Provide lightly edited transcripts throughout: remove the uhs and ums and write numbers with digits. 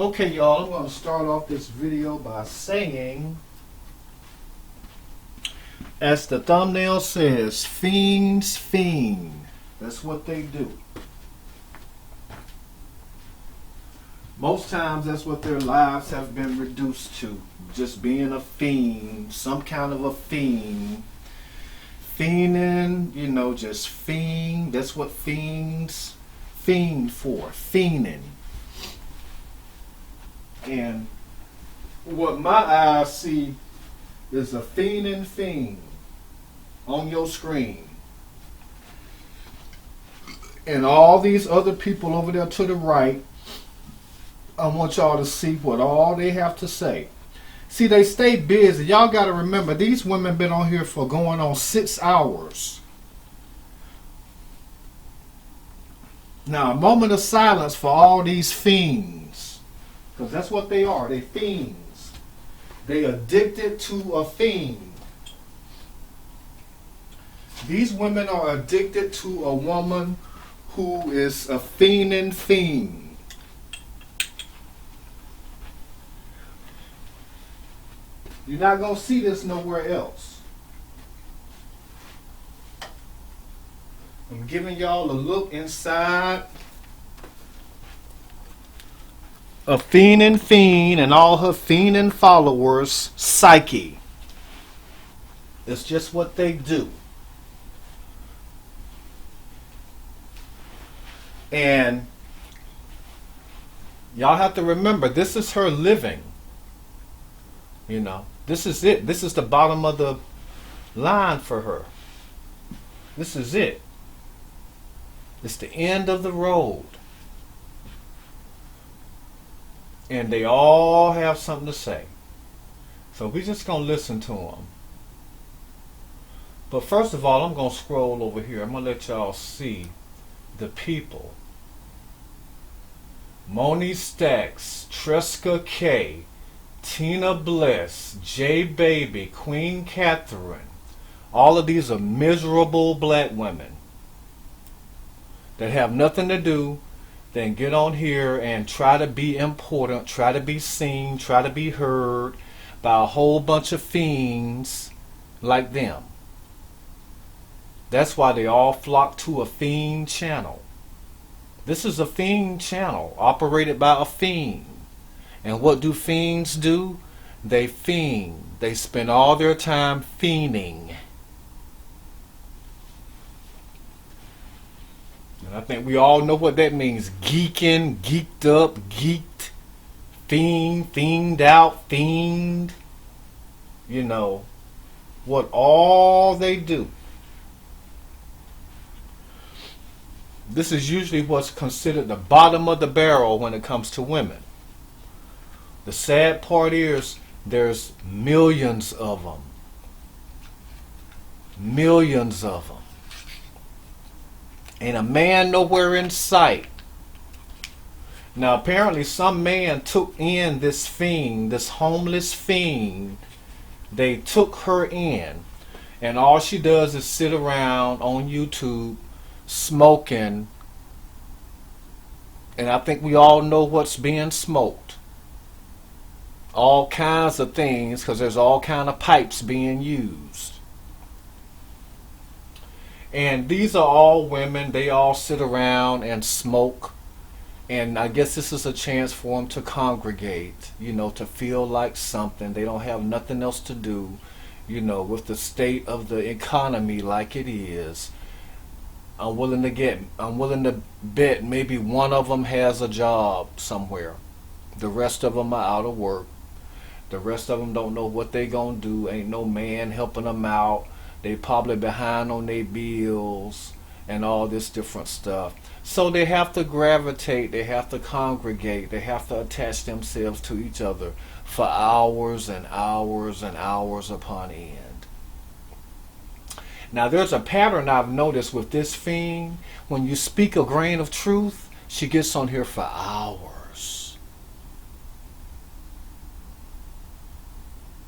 Okay, y'all, I'm going to start off this video by saying, as the thumbnail says, fiends fiend. That's what they do. Most times that's what their lives have been reduced to. Just being a fiend, some kind of a fiend. Fiending, you know, just fiend. That's what fiends fiend for. Fiending. And what my eyes see is a fiending fiend on your screen. And all these other people over there to the right, I want y'all to see what all they have to say. See, they stay busy. Y'all got to remember, these women been on here for going on 6 hours. Now, a moment of silence for all these fiends. Because that's what they are. They fiends. They addicted to a fiend. These women are addicted to a woman who is a fiending fiend. You're not going to see this nowhere else. I'm giving y'all a look inside a fiending fiend and all her fiending followers' psyche. It's just what they do. And y'all have to remember, this is her living. You know, this is it. This is the bottom of the line for her. This is it. It's the end of the road. And they all have something to say. So we're just going to listen to them. But first of all, I'm going to scroll over here. I'm going to let y'all see the people. Moni Stacks, Tresca K, Tina Bliss, J Baby, Queen Catherine. All of these are miserable black women that have nothing to do than get on here and try to be important, try to be seen, try to be heard by a whole bunch of fiends like them. That's why they all flock to a fiend channel. This is a fiend channel operated by a fiend. And what do fiends do? They fiend. They spend all their time fiending. And I think we all know what that means. Geeking, geeked up, geeked, fiend, fiend out, fiend. You know, what all they do. This is usually what's considered the bottom of the barrel when it comes to women. The sad part is there's millions of them. Millions of them. Ain't a man nowhere in sight. Now apparently some man took in this fiend, this homeless fiend. They took her in. And all she does is sit around on YouTube smoking. And I think we all know what's being smoked. All kinds of things, because there's all kind of pipes being used. And these are all women. They all sit around and smoke. And I guess this is a chance for them to congregate, you know, to feel like something. They don't have nothing else to do, you know, with the state of the economy like it is. I'm willing to bet maybe one of them has a job somewhere. The rest of them are out of work. The rest of them don't know what they gonna do. Ain't no man helping them out. They probably behind on their bills and all this different stuff. So they have to gravitate, they have to congregate, they have to attach themselves to each other for hours and hours and hours upon end. Now there's a pattern I've noticed with this fiend. When you speak a grain of truth, she gets on here for hours.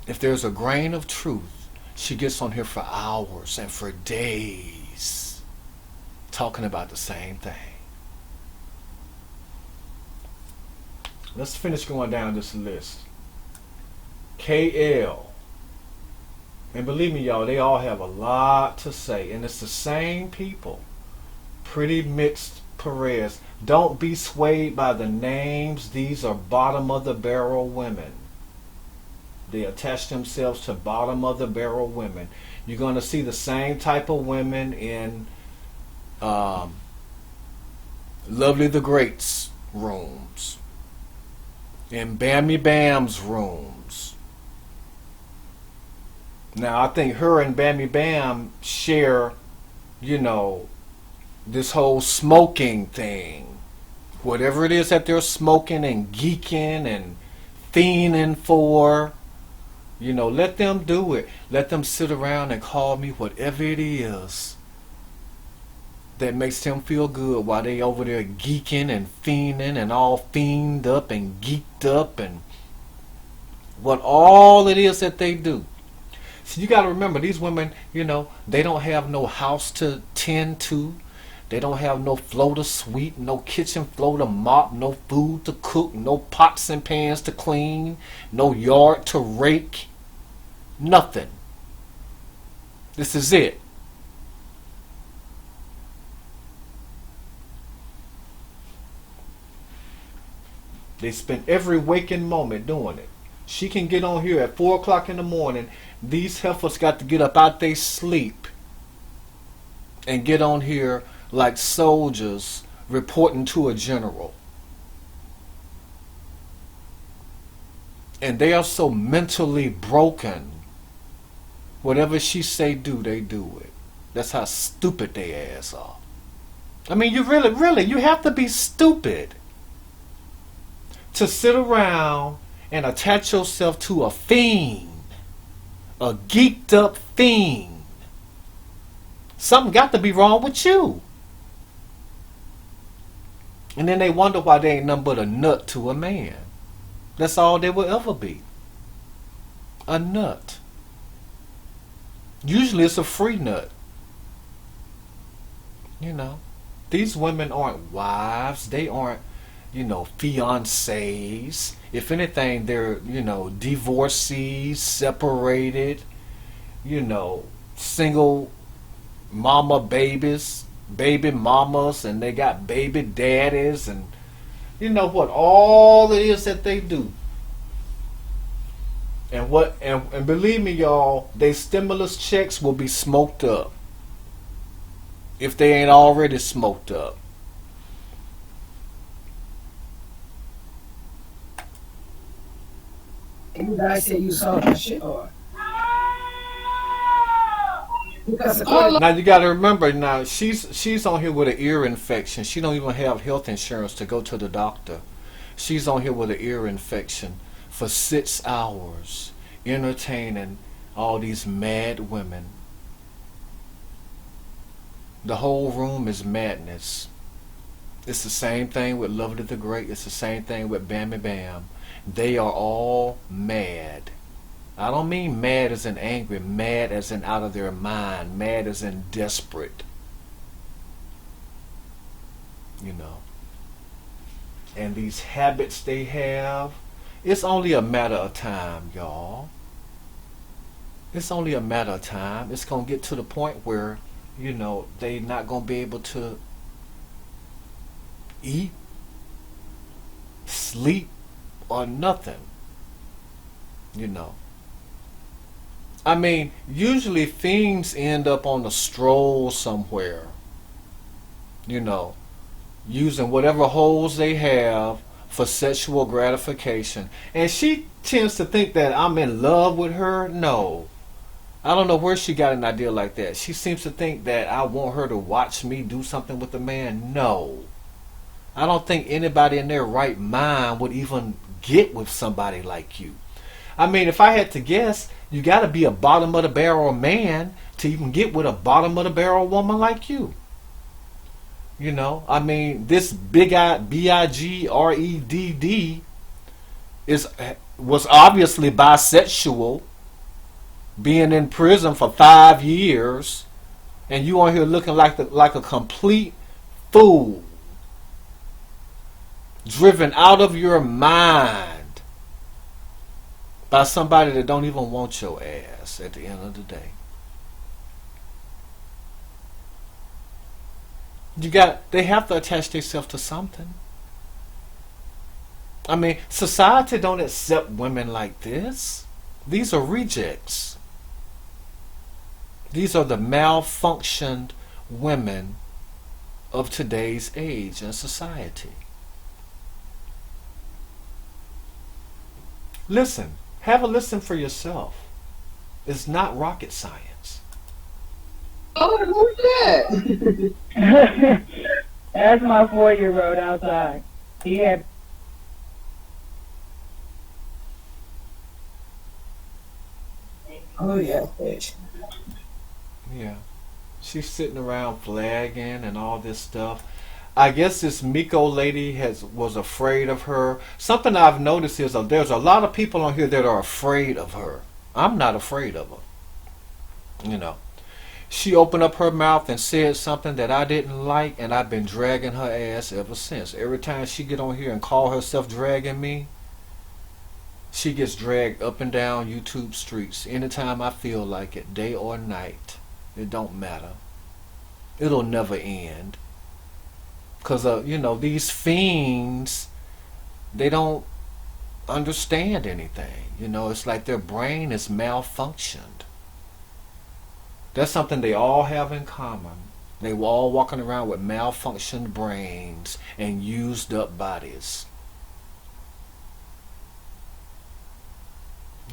If there's a grain of truth, she gets on here for hours and for days talking about the same thing. Let's finish going down this list. KL. And believe me, y'all, they all have a lot to say. And it's the same people. Pretty Mixed Perez. Don't be swayed by the names. These are bottom of the barrel women. They attach themselves to bottom of the barrel women. You're going to see the same type of women in Lovely the Great's rooms. In Bammy Bam's rooms. Now, I think her and Bammy Bam share, you know, this whole smoking thing. Whatever it is that they're smoking and geeking and fiending for, you know, let them do it. Let them sit around and call me whatever it is that makes them feel good while they over there geeking and fiending and all fiend up and geeked up and what all it is that they do. So you got to remember, these women, you know, they don't have no house to tend to. They don't have no floor to sweep, no kitchen floor to mop, no food to cook, no pots and pans to clean, no yard to rake, nothing. This is it. They spend every waking moment doing it. She can get on here at 4 o'clock in the morning. These heifers got to get up out their sleep and get on here like soldiers reporting to a general. And they are so mentally broken. Whatever she say do, they do it. That's how stupid they ass are. I mean, you really, you have to be stupid to sit around and attach yourself to a fiend, a geeked up fiend. Something got to be wrong with you. And then they wonder why they ain't nothing but a nut to a man. That's all they will ever be. A nut. Usually it's a free nut. You know, these women aren't wives. They aren't, you know, fiancés. If anything, they're, you know, divorcees, separated, you know, single mama babies, baby mamas, and they got baby daddies, and you know what all it is that they do. And what and believe me, y'all, they stimulus checks will be smoked up if they ain't already smoked up. You guys say you saw that shit or because Now you got to remember, now she's on here with an ear infection. She don't even have health insurance to go to the doctor. She's on here with an ear infection for 6 hours, entertaining all these mad women. The whole room is madness. It's the same thing with Lovely the Great. It's the same thing with Bammy Bam. They are all mad. I don't mean mad as in angry, mad as in out of their mind, mad as in desperate. You know. And these habits they have, it's only a matter of time, y'all. It's only a matter of time. It's going to get to the point where, you know, they not going to be able to eat, sleep, or nothing. You know. I mean, usually fiends end up on a stroll somewhere, you know, using whatever holes they have for sexual gratification. And she tends to think that I'm in love with her. No. I don't know where she got an idea like that. She seems to think that I want her to watch me do something with a man. No. I don't think anybody in their right mind would even get with somebody like you. I mean, if I had to guess, you got to be a bottom of the barrel man to even get with a bottom of the barrel woman like you. You know, I mean, this Bigredded was obviously bisexual, being in prison for 5 years, and you on here looking like a complete fool. driven out of your mind by somebody that don't even want your ass at the end of the day. They have to attach themselves to something. I mean, society don't accept women like this. These are rejects. These are the malfunctioned women of today's age and society. Listen, have a listen for yourself. It's not rocket science. Oh, who's that? That's my 4-year-old outside. He had Oh yeah, bitch. Yeah. She's sitting around flagging and all this stuff. I guess this Miko lady was afraid of her. Something I've noticed is there's a lot of people on here that are afraid of her. I'm not afraid of her. You know. She opened up her mouth and said something that I didn't like, and I've been dragging her ass ever since. Every time she get on here and call herself dragging me, she gets dragged up and down YouTube streets anytime I feel like it, day or night. It don't matter. It'll never end. Because, these fiends, they don't understand anything. It's like their brain is malfunctioned. That's something they all have in common. They were all walking around with malfunctioned brains and used up bodies.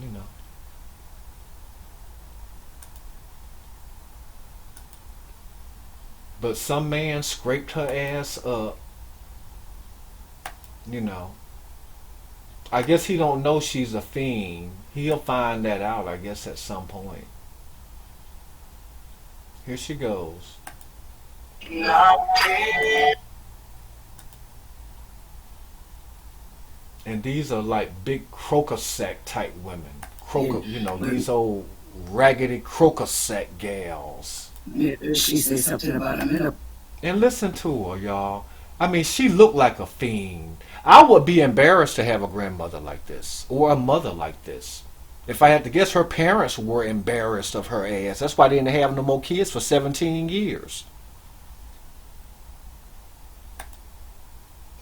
You know. But some man scraped her ass up. You know. I guess he don't know she's a fiend. He'll find that out, I guess, at some point. Here she goes. And these are like big croaker sack type women. These old raggedy croaker sack gals. She said something about a minute. And listen to her, y'all. I mean, she looked like a fiend. I would be embarrassed to have a grandmother like this or a mother like this. If I had to guess, her parents were embarrassed of her ass. That's why they didn't have no more kids for 17 years.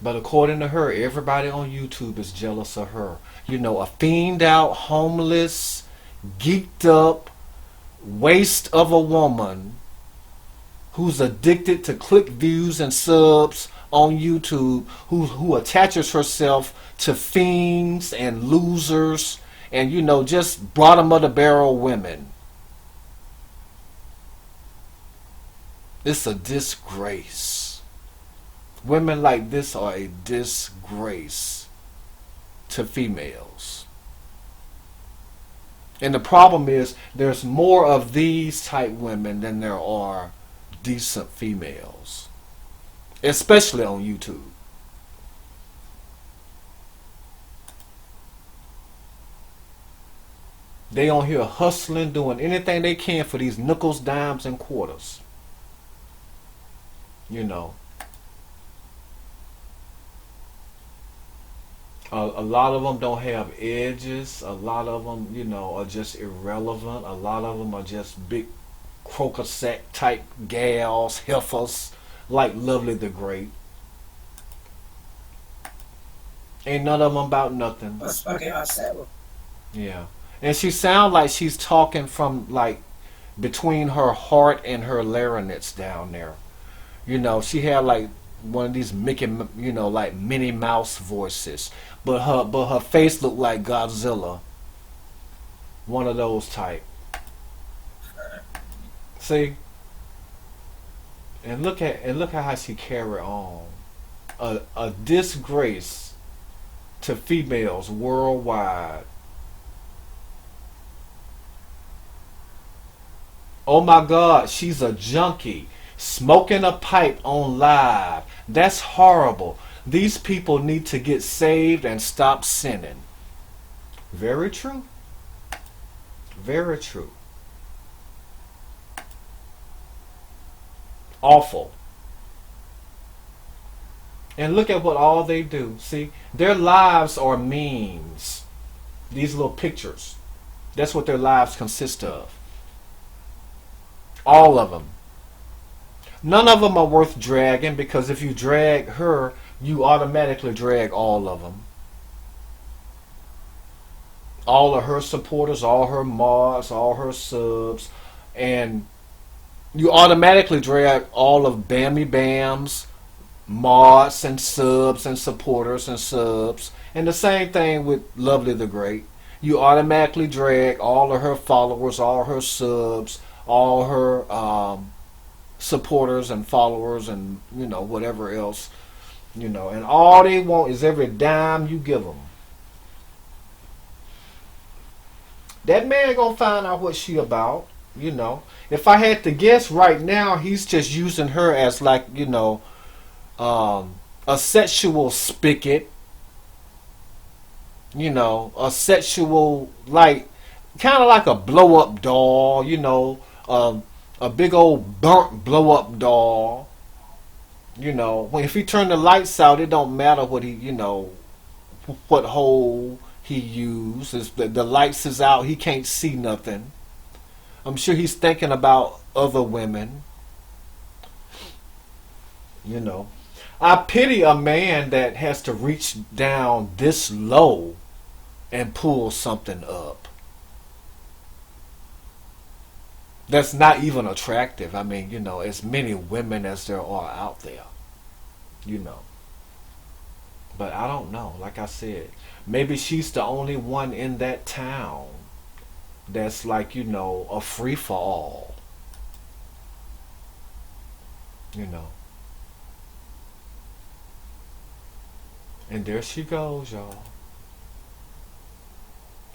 But according to her, everybody on YouTube is jealous of her. A fiend out, homeless, geeked up, waste of a woman who's addicted to click views and subs on YouTube, who attaches herself to fiends and losers and just bottom of the barrel women. It's a disgrace. Women like this are a disgrace to females. And the problem is there's more of these type women than there are decent females. Especially on YouTube. They on here hustling, doing anything they can for these nickels, dimes, and quarters. A lot of them don't have edges. A lot of them, are just irrelevant. A lot of them are just big croaker sack type gals, heifers, like Lovely the Great. Ain't none of them about nothing. Yeah. And she sounds like she's talking from like between her heart and her larynx down there. She had like one of these Mickey, like Minnie Mouse voices. But her face looked like Godzilla. One of those type. See? And look at how she carry on. A disgrace to females worldwide. Oh my God, she's a junkie. Smoking a pipe on live. That's horrible. These people need to get saved and stop sinning. Very true. Very true. Awful. And look at what all they do. See, their lives are memes. These little pictures. That's what their lives consist of. All of them. None of them are worth dragging, because if you drag her, you automatically drag all of them. All of her supporters, all her mods, all her subs, and you automatically drag all of Bammy Bam's mods and subs and supporters and subs. And the same thing with Lovely the Great. You automatically drag all of her followers, all her subs, all her supporters and followers, and whatever else, and all they want is every dime you give them. That man gonna find out what she about. If I had to guess right now, he's just using her as like a sexual spigot. A sexual, like, kind of like a blow up doll. A big old burnt blow up doll. When if he turn the lights out, it don't matter what what hole he uses. The lights is out, he can't see nothing. I'm sure he's thinking about other women. I pity a man that has to reach down this low and pull something up that's not even attractive. I mean, as many women as there are out there, But I don't know. Like I said, maybe she's the only one in that town that's like, a free for all. And there she goes, y'all.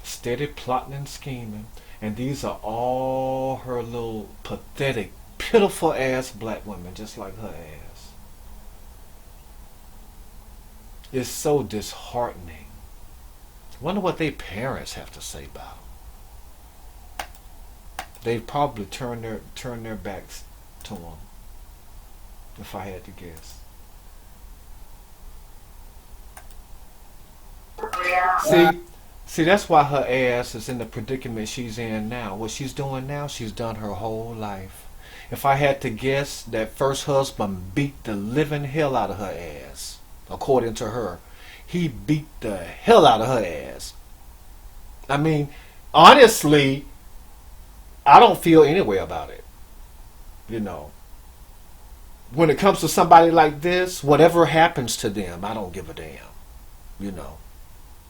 Steady plotting and scheming. And these are all her little pathetic, pitiful ass black women, just like her ass. It's so disheartening. Wonder what their parents have to say about them. They'd probably turn their backs to them, if I had to guess. See, that's why her ass is in the predicament she's in now. What she's doing now, she's done her whole life. If I had to guess, that first husband beat the living hell out of her ass. According to her, he beat the hell out of her ass. I mean, honestly, I don't feel any way about it. When it comes to somebody like this, whatever happens to them, I don't give a damn.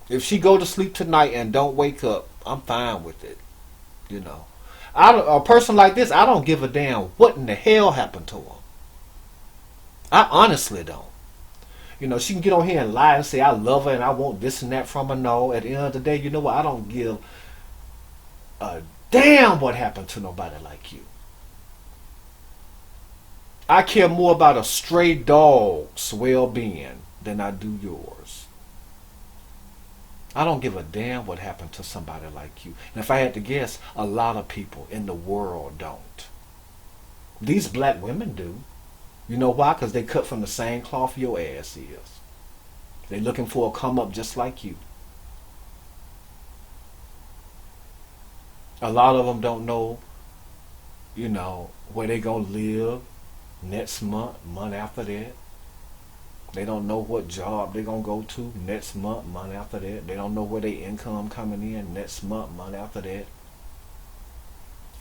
If she go to sleep tonight and don't wake up, I'm fine with it. A person like this, I don't give a damn what in the hell happened to him. I honestly don't. She can get on here and lie and say I love her and I want this and that from her. No, at the end of the day, you know what? I don't give a damn what happened to nobody like you. I care more about a stray dog's well-being than I do yours. I don't give a damn what happened to somebody like you. And if I had to guess, a lot of people in the world don't. These black women do. You know why? Because they cut from the same cloth your ass is. They're looking for a come up just like you. A lot of them don't know, where they going to live next month after that. They don't know what job they're going to go to next month after that. They don't know where their income coming in next month after that.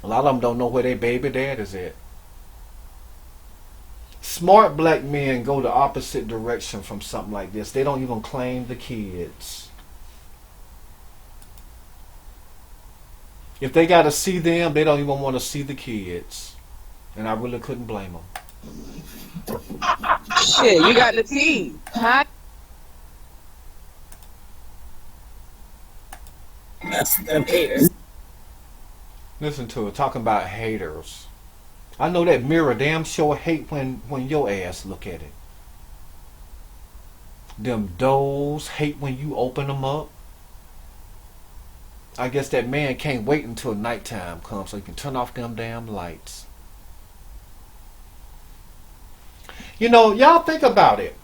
A lot of them don't know where their baby dad is at. Smart black men go the opposite direction from something like this. They don't even claim the kids. If they got to see them, they don't even want to see the kids. And I really couldn't blame them. Shit, you got the tea. Huh? That's them haters. Listen to it, talking about haters. I know that mirror damn sure hate when your ass look at it. Them doors hate when you open them up. I guess that man can't wait until nighttime comes so he can turn off them damn lights. Y'all think about it.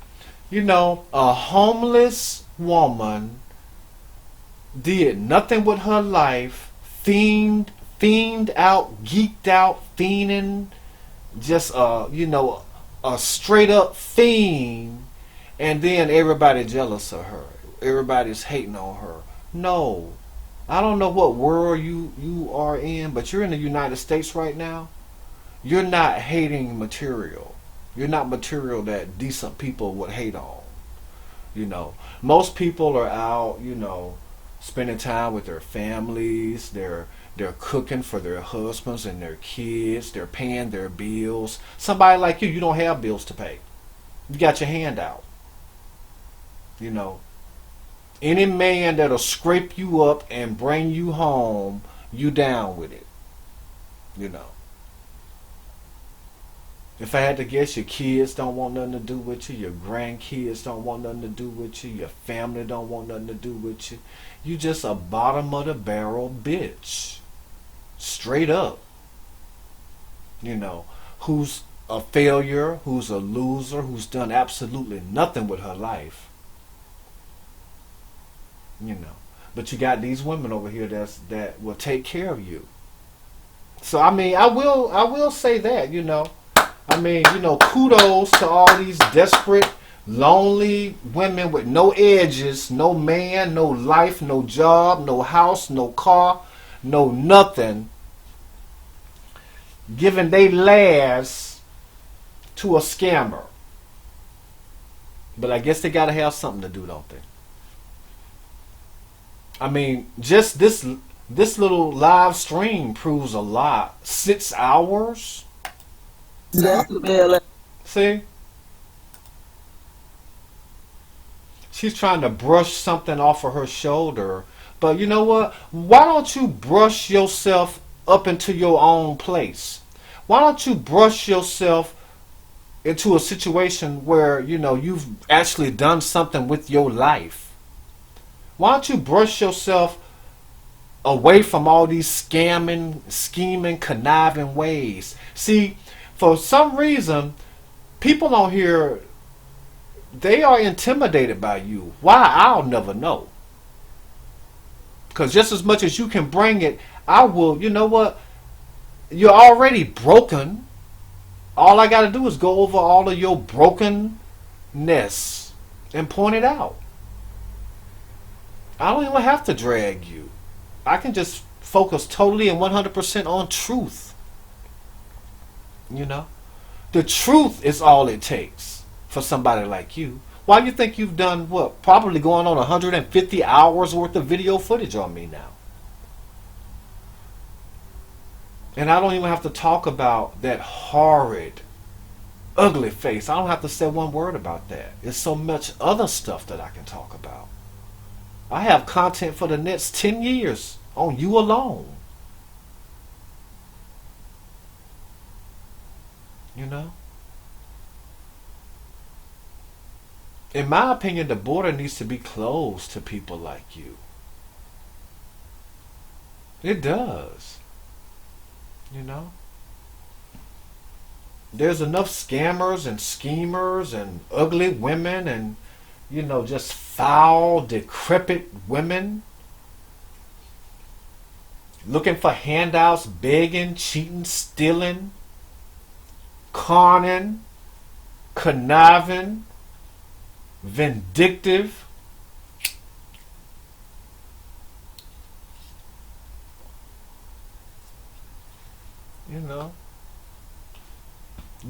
You know, a homeless woman did nothing with her life, fiend out, geeked out, fiending, just a straight up fiend, and then everybody jealous of her. Everybody's hating on her. No. I don't know what world you are in, but you're in the United States right now. You're not hating material. You're not material that decent people would hate on. You know, most people are out, spending time with their families. They're cooking for their husbands and their kids. They're paying their bills. Somebody like you don't have bills to pay. You got your hand out. You know, any man that'll scrape you up and bring you home, you down with it. You know. If I had to guess, your kids don't want nothing to do with you. Your grandkids don't want nothing to do with you. Your family don't want nothing to do with you. You just a bottom of the barrel bitch. Straight up. You know, who's a failure, who's a loser, who's done absolutely nothing with her life. You know. But you got these women over here that will take care of you. So I mean, I will say that, I mean, kudos to all these desperate, lonely women with no edges, no man, no life, no job, no house, no car, no nothing, giving they last to a scammer. But I guess they gotta have something to do, don't they? I mean, just this little live stream proves a lot. 6 hours. See? She's trying to brush something off of her shoulder. But you know what? Why don't you brush yourself up into your own place? Why don't you brush yourself into a situation where, you've actually done something with your life? Why don't you brush yourself away from all these scamming, scheming, conniving ways? See, for some reason, people on here, they are intimidated by you. Why? I'll never know. Because just as much as you can bring it, I will, you know what? You're already broken. All I got to do is go over all of your brokenness and point it out. I don't even have to drag you. I can just focus totally and 100% on truth. The truth is all it takes for somebody like you. Why do you think you've done what? Probably going on 150 hours worth of video footage on me now. And I don't even have to talk about that horrid, ugly face. I don't have to say one word about that. There's so much other stuff that I can talk about. I have content for the next 10 years on you alone. In my opinion, the border needs to be closed to people like you. It does. There's enough scammers and schemers and ugly women and, just foul, decrepit women looking for handouts, begging, cheating, stealing, conning, conniving, vindictive.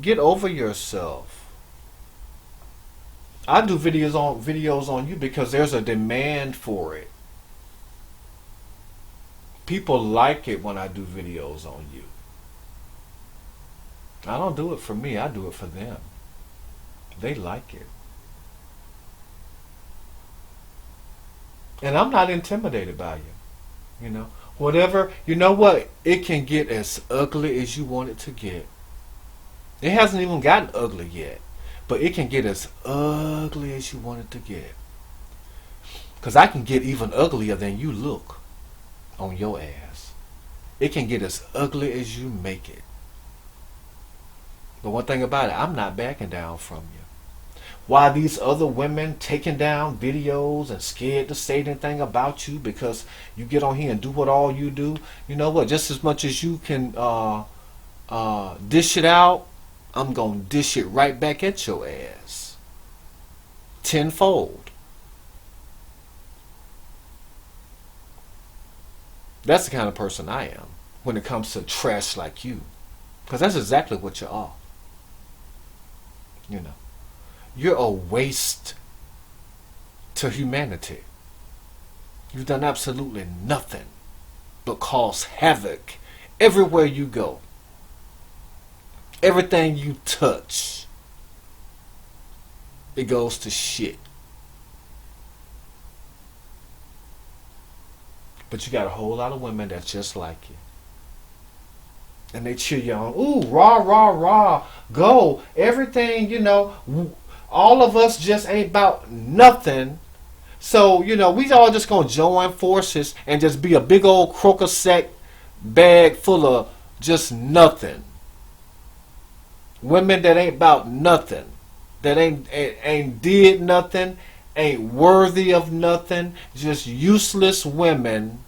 Get over yourself. I do videos on you because there's a demand for it. People like it when I do videos on you. I don't do it for me, I do it for them. They like it. And I'm not intimidated by you. Whatever, you know what? It can get as ugly as you want it to get. It hasn't even gotten ugly yet. But it can get as ugly as you want it to get. Because I can get even uglier than you look on your ass. It can get as ugly as you make it. But one thing about it, I'm not backing down from you. While these other women taking down videos and scared to say anything about you because you get on here and do what all you do. You know what? Just as much as you can dish it out, I'm gonna dish it right back at your ass. Tenfold. That's the kind of person I am when it comes to trash like you. Because that's exactly what you are. You know. You're a waste to humanity. You've done absolutely nothing but cause havoc everywhere you go. Everything you touch, it goes to shit. But you got a whole lot of women that's just like you. And they cheer you on. Ooh, rah, rah, rah. Go. Everything, you know, all of us just ain't about nothing. So, you know, we all just going to join forces and just be a big old croaker sack bag full of just nothing. Women that ain't about nothing. That ain't did nothing. Ain't worthy of nothing. Just useless women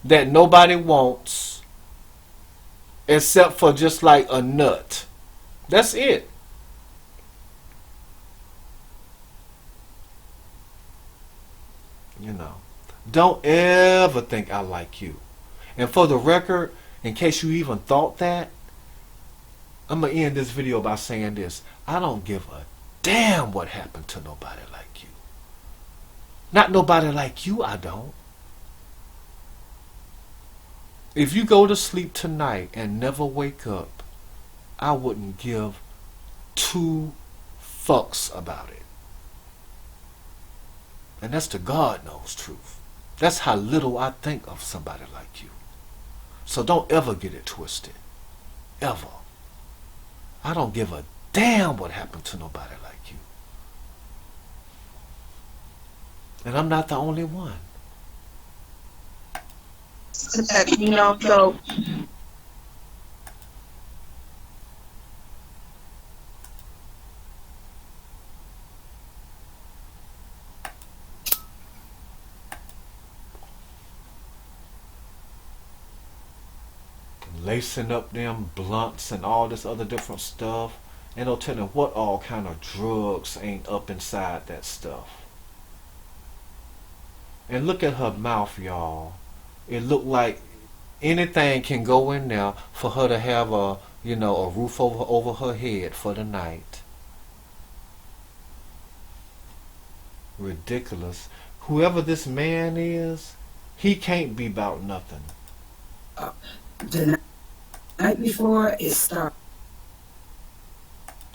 that nobody wants. Except for just like a nut. That's it. You know. Don't ever think I like you. And for the record, in case you even thought that, I'm going to end this video by saying this. I don't give a damn what happened to nobody like you. Not nobody like you, I don't. If you go to sleep tonight and never wake up, I wouldn't give 2 fucks about it. And that's the God knows truth. That's how little I think of somebody like you. So don't ever get it twisted. Ever. I don't give a damn what happened to nobody like you. And I'm not the only one. You know, so Lacing up them blunts and all this other different stuff. And they'll tell them what all kind of drugs ain't up inside that stuff. And look at her mouth, y'all. It looked like anything can go in there for her to have a, you know, a roof over her head for the night. Ridiculous. Whoever this man is, he can't be about nothing. The night before it started.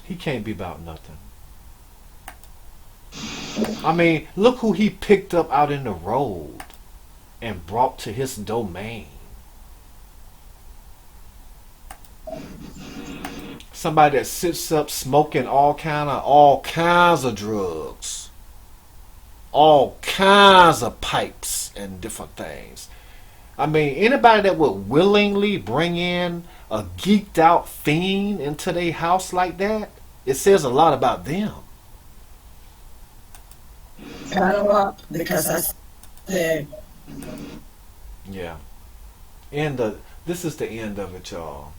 He can't be about nothing. I mean, look who he picked up out in the road and brought to his domain. Somebody that sits up smoking all kinds of drugs. All kinds of pipes and different things. I mean, anybody that would willingly bring in a geeked out fiend into their house like that, it says a lot about them. Follow up because I said, Yeah. This is the end of it, y'all.